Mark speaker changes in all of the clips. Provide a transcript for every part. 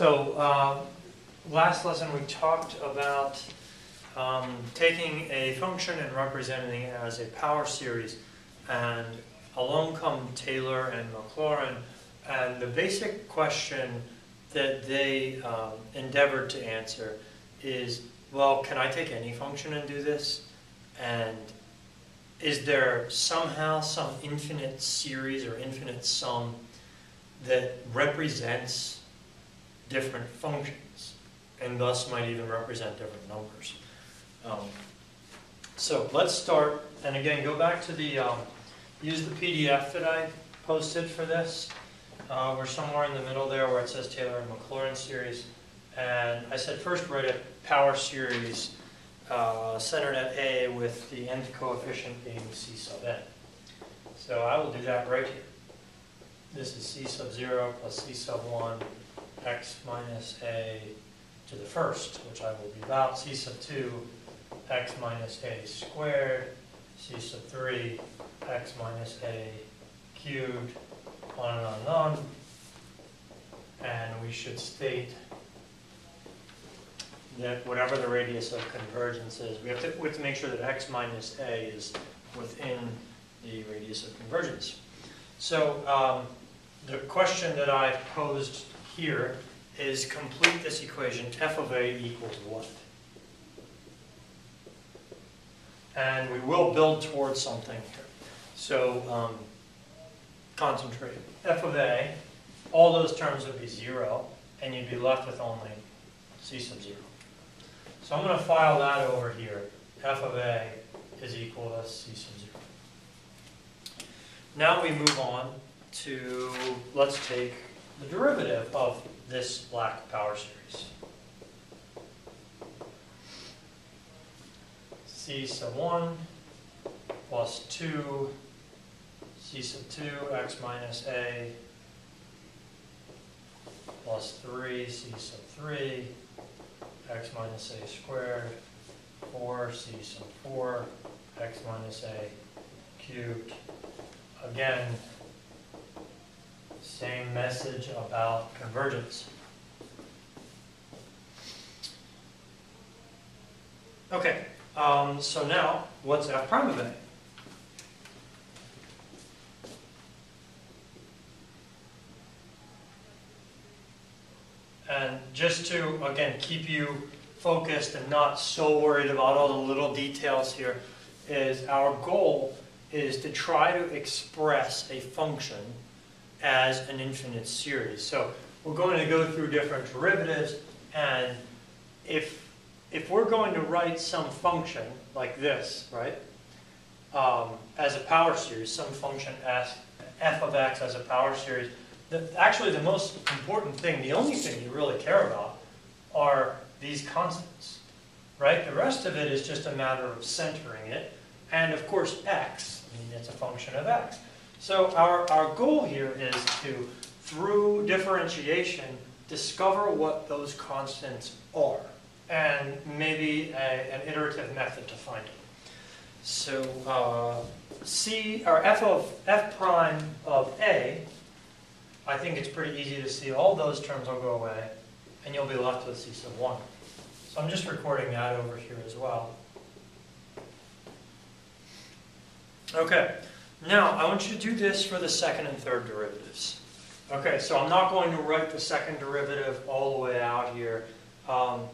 Speaker 1: So last lesson we talked about taking a function and representing it as a power series, and along come Taylor and Maclaurin, and the basic question that they endeavored to answer is, well, can I take any function and do this? And is there somehow some infinite series or infinite sum that represents different functions, and thus might even represent different numbers? So let's start, and again, go back to the, use the PDF that I posted for this. We're somewhere in the middle there where it says Taylor and Maclaurin series. And I said first write a power series centered at A with the nth coefficient being C sub n. So I will do that right here. This is C sub 0 plus C sub 1 x minus a to the first, which I will be about C sub 2 x minus a squared, C sub 3 x minus a cubed, on and on and on. And we should state that whatever the radius of convergence is, we have to make sure that x minus a is within the radius of convergence. So the question that I posed here is, complete this equation, f of a equals what? And we will build towards something here. So concentrate. F of a, all those terms would be 0, and you'd be left with only C sub 0. So I'm going to file that over here. F of a is equal to C sub 0. Now we move on to, let's take the derivative of this black power series. C sub 1 plus 2 C sub 2 x minus a plus 3 C sub 3 x minus a squared, 4 C sub 4 x minus a cubed. Again, same message about convergence. Okay, so now what's f prime of a? And just to, again, keep you focused and not so worried about all the little details here, is our goal is to try to express a function as an infinite series. So we're going to go through different derivatives, and if we're going to write some function like this, right, as a power series, some function f of x as a power series, actually the most important thing, the only thing you really care about, are these constants, right? The rest of it is just a matter of centering it, and of course x, I mean, it's a function of x. So our goal here is to, through differentiation, discover what those constants are, and maybe an iterative method to find it. So f prime of a, I think it's pretty easy to see all those terms will go away, and you'll be left with C sub 1. So I'm just recording that over here as well. Okay, now I want you to do this for the second and third derivatives. Okay, so I'm not going to write the second derivative all the way out here. Well,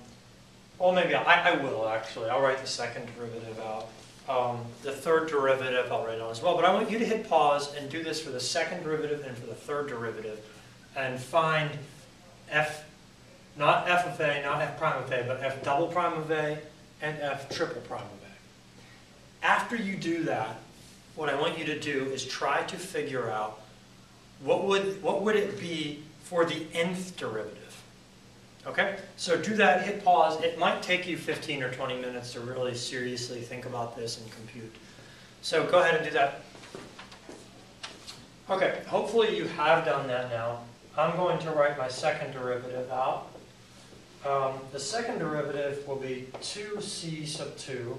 Speaker 1: maybe I will, actually. I'll write the second derivative out. The third derivative I'll write on as well. But I want you to hit pause and do this for the second derivative and for the third derivative, and find f, not f of a, not f prime of a, but f double prime of a and f triple prime of a. After you do that, what I want you to do is try to figure out what would it be for the nth derivative. Okay? So do that, hit pause. It might take you 15 or 20 minutes to really seriously think about this and compute. So go ahead and do that. Okay, hopefully you have done that now. I'm going to write my second derivative out. The second derivative will be 2c sub 2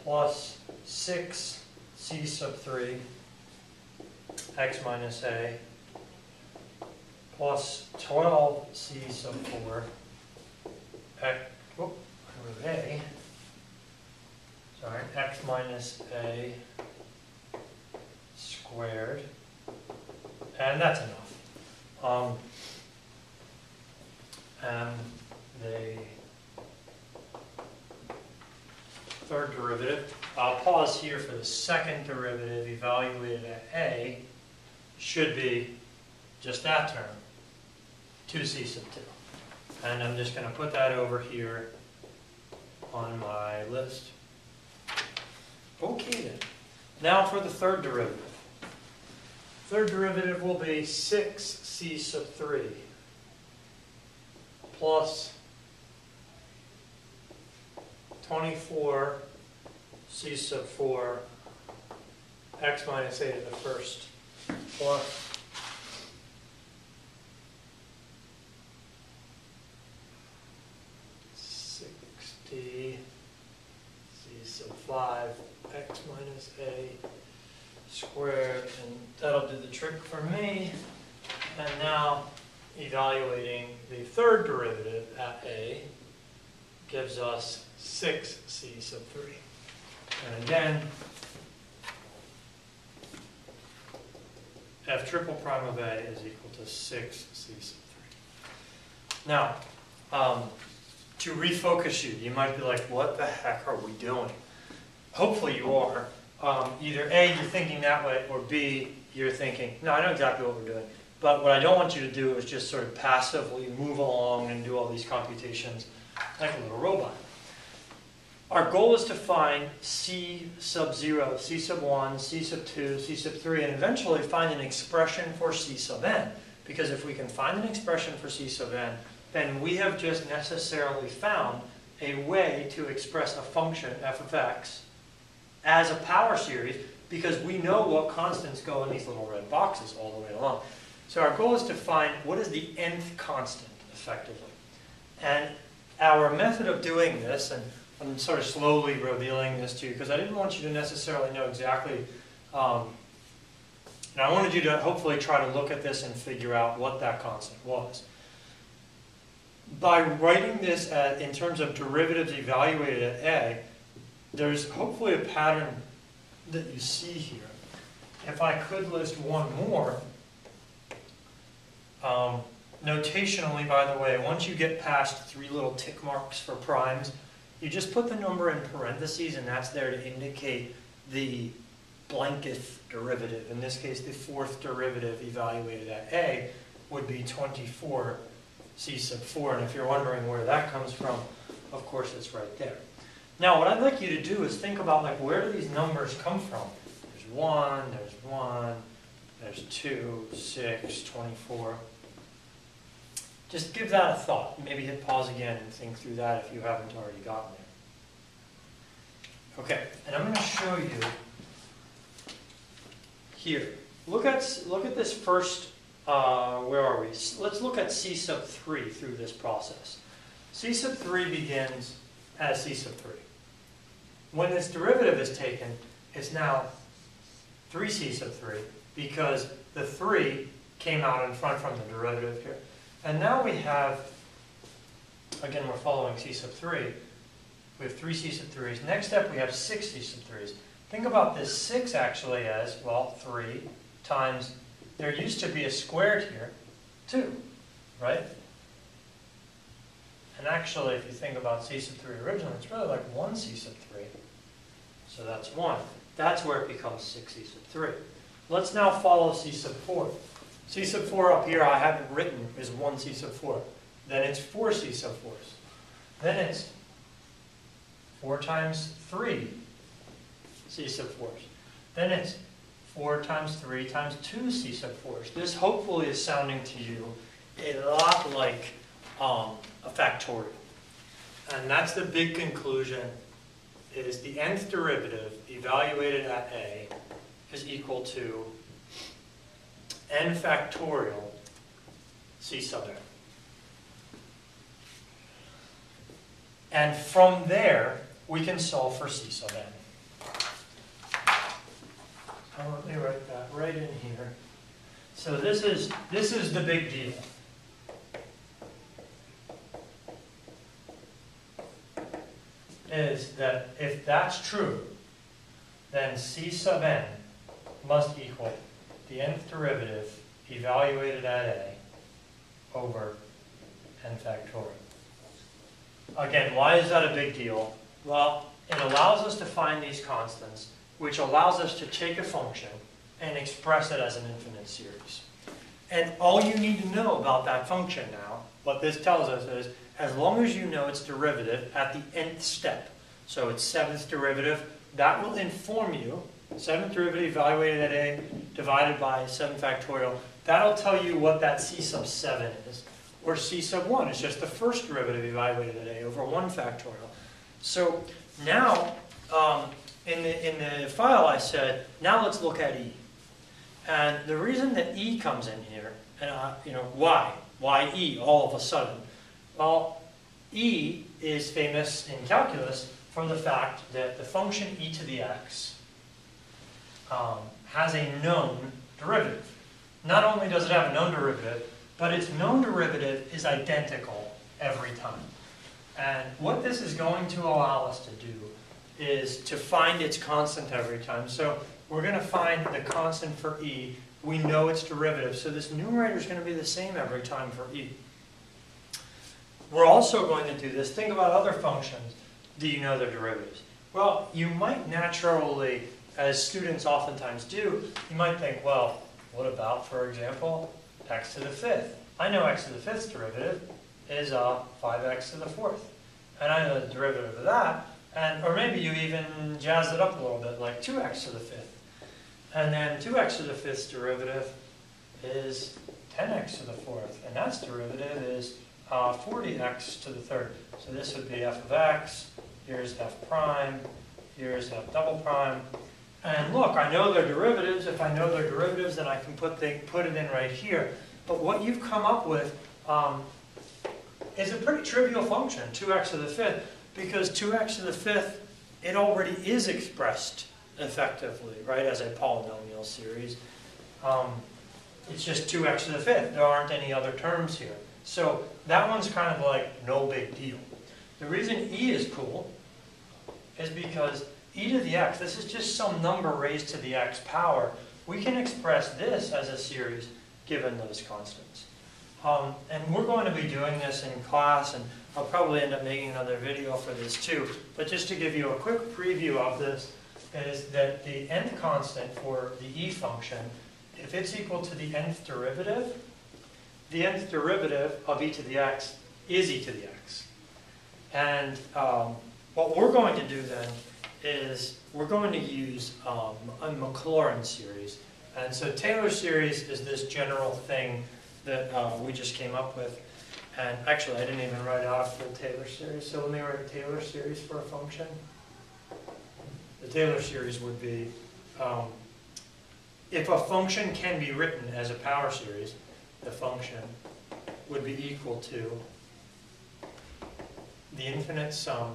Speaker 1: plus 6c sub 3 x minus a plus 12c sub 4 x minus a squared, and that's enough. And the third derivative, I'll pause here for the second derivative evaluated at a, should be just that term, 2c sub 2. And I'm just going to put that over here on my list. Okay then. Now for the third derivative. Third derivative will be 6c sub 3 plus 24c sub 4 x minus a to the first plus 60 c sub 5 x minus a squared, and that'll do the trick for me. And now evaluating the third derivative at a gives us 6c sub 3. And again, f triple prime of a is equal to 6c sub 3. Now, to refocus you, you might be like, what the heck are we doing? Hopefully you are. Either A, you're thinking that way, or B, you're thinking, no, I know exactly what we're doing. But what I don't want you to do is just sort of passively move along and do all these computations like a little robot. Our goal is to find C sub 0, C sub 1, C sub 2, C sub 3, and eventually find an expression for C sub n. Because if we can find an expression for C sub n, then we have just necessarily found a way to express a function, f of x, as a power series, because we know what constants go in these little red boxes all the way along. So our goal is to find what is the nth constant, effectively. And our method of doing this, and I'm sort of slowly revealing this to you, because I didn't want you to necessarily know exactly, and I wanted you to hopefully try to look at this and figure out what that constant was. By writing this in terms of derivatives evaluated at a, there's hopefully a pattern that you see here. If I could list one more, notationally, by the way, once you get past 3 little tick marks for primes, you just put the number in parentheses, and that's there to indicate the blanketh derivative. In this case, the fourth derivative evaluated at a would be 24c sub 4, and if you're wondering where that comes from, of course it's right there. Now, what I'd like you to do is think about, like, where do these numbers come from? There's 1, there's 2, 6, 24. Just give that a thought. Maybe hit pause again and think through that if you haven't already gotten there. Okay, and I'm going to show you here. Look at this first, where are we? Let's look at C sub 3 through this process. C sub 3 begins as C sub 3. When this derivative is taken, it's now 3c sub 3, because the 3 came out in front from the derivative here. And now we have, again, we're following c sub 3. We have 3c sub 3's. Next step, we have 6c sub 3's. Think about this 6 actually as, well, 3 times, there used to be a squared here, 2, right? And actually, if you think about c sub 3 originally, it's really like 1c sub 3. So that's 1. That's where it becomes 6c sub 3. Let's now follow c sub 4. C sub 4 up here, I haven't written, is 1c sub 4. Then it's 4c sub 4's. Then it's 4 times 3 c sub 4's. Then it's 4 times 3 times 2 c sub 4's. This hopefully is sounding to you a lot like a factorial. And that's the big conclusion, is the nth derivative evaluated at a is equal to n factorial c sub n. And from there, we can solve for c sub n. Let me write that right in here. So this is the big deal. is that if that's true, then C sub n must equal the nth derivative evaluated at a over n factorial. Again, why is that a big deal? Well, it allows us to find these constants, which allows us to take a function and express it as an infinite series. And all you need to know about that function now, what this tells us is, as long as you know its derivative at the nth step, so its seventh derivative, that will inform you, seventh derivative evaluated at a divided by 7 factorial, that'll tell you what that C sub 7 is. Or C sub 1 is just the first derivative evaluated at a over 1 factorial. So now, in the file I said, now let's look at E. And the reason that E comes in here, and why? Why E all of a sudden? Well, E is famous in calculus for the fact that the function e to the x has a known derivative. Not only does it have a known derivative, but its known derivative is identical every time. And what this is going to allow us to do is to find its constant every time. So we're going to find the constant for E. We know its derivative, so this numerator is going to be the same every time for E. We're also going to do this. Think about other functions. Do you know their derivatives? Well, you might naturally, as students oftentimes do, you might think, well, what about, for example, x to the fifth? I know x to the fifth's derivative is 5x to the fourth. And I know the derivative of that. Or maybe you even jazz it up a little bit, like 2x to the fifth. And then 2x to the fifth's derivative is 10x to the fourth. And that's derivative is 40x to the third. So this would be f of x, here's f prime, here's f double prime. And look, I know their derivatives. If I know their derivatives, then I can put it in right here. But what you've come up with is a pretty trivial function, 2x to the fifth, because 2x to the fifth, it already is expressed effectively, right, as a polynomial series. It's just 2x to the fifth. There aren't any other terms here. So that one's kind of like no big deal. The reason E is cool is because e to the x, this is just some number raised to the x power. We can express this as a series given those constants. And we're going to be doing this in class, and I'll probably end up making another video for this too. But just to give you a quick preview of this, is that the nth constant for the E function, if it's equal to the nth derivative of e to the x is e to the x. And what we're going to do then is we're going to use a Maclaurin series. And so Taylor series is this general thing that we just came up with. And actually, I didn't even write out a full Taylor series. So let me write a Taylor series for a function. The Taylor series would be, if a function can be written as a power series, the function would be equal to the infinite sum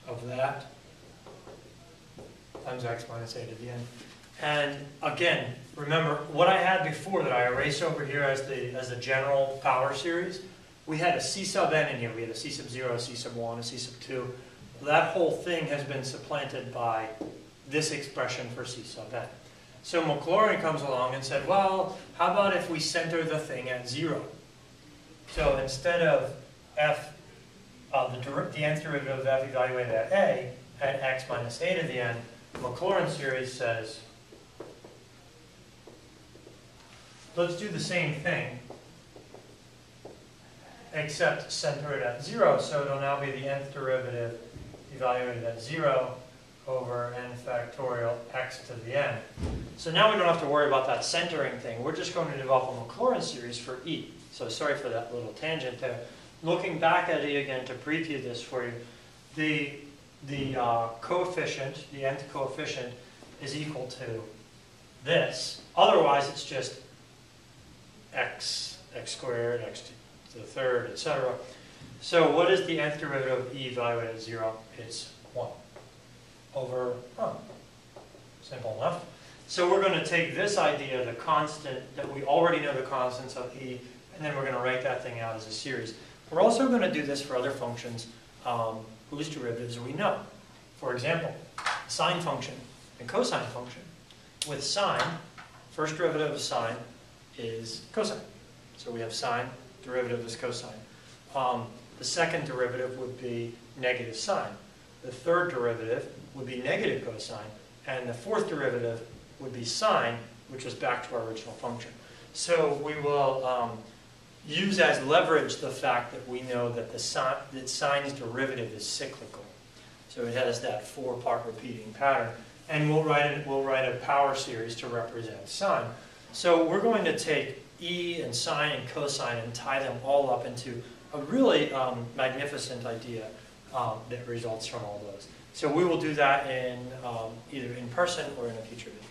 Speaker 1: of that times x minus a to the n. And again, remember what I had before that I erased over here as the general power series. We had a c sub n in here. We had a c sub 0, a c sub 1, a c sub 2. That whole thing has been supplanted by this expression for c sub n. So Maclaurin comes along and said, well, how about if we center the thing at 0? So instead of f, the nth derivative of f evaluated at a, at x minus a to the n, Maclaurin series says, let's do the same thing, except center it at 0. So it'll now be the nth derivative evaluated at 0 over n factorial x to the n. So now we don't have to worry about that centering thing. We're just going to develop a Maclaurin series for E. So sorry for that little tangent there. Looking back at E again to preview this for you, the coefficient, the nth coefficient, is equal to this. Otherwise, it's just x squared, x to the third, etc. So what is the nth derivative of E evaluated at 0? It's 1 over, simple enough. So we're going to take this idea, the constant, that we already know the constants of E, and then we're going to write that thing out as a series. We're also going to do this for other functions whose derivatives we know. For example, sine function and cosine function. With sine, first derivative of sine is cosine. So we have sine, derivative is cosine. The second derivative would be negative sine. The third derivative would be negative cosine. And the fourth derivative would be sine, which is back to our original function. So we will use as leverage the fact that we know that sine's derivative is cyclical. So it has that 4-part repeating pattern. And we'll write a power series to represent sine. So we're going to take e and sine and cosine and tie them all up into a really magnificent idea that results from all those. So we will do that in either in person or in a future video.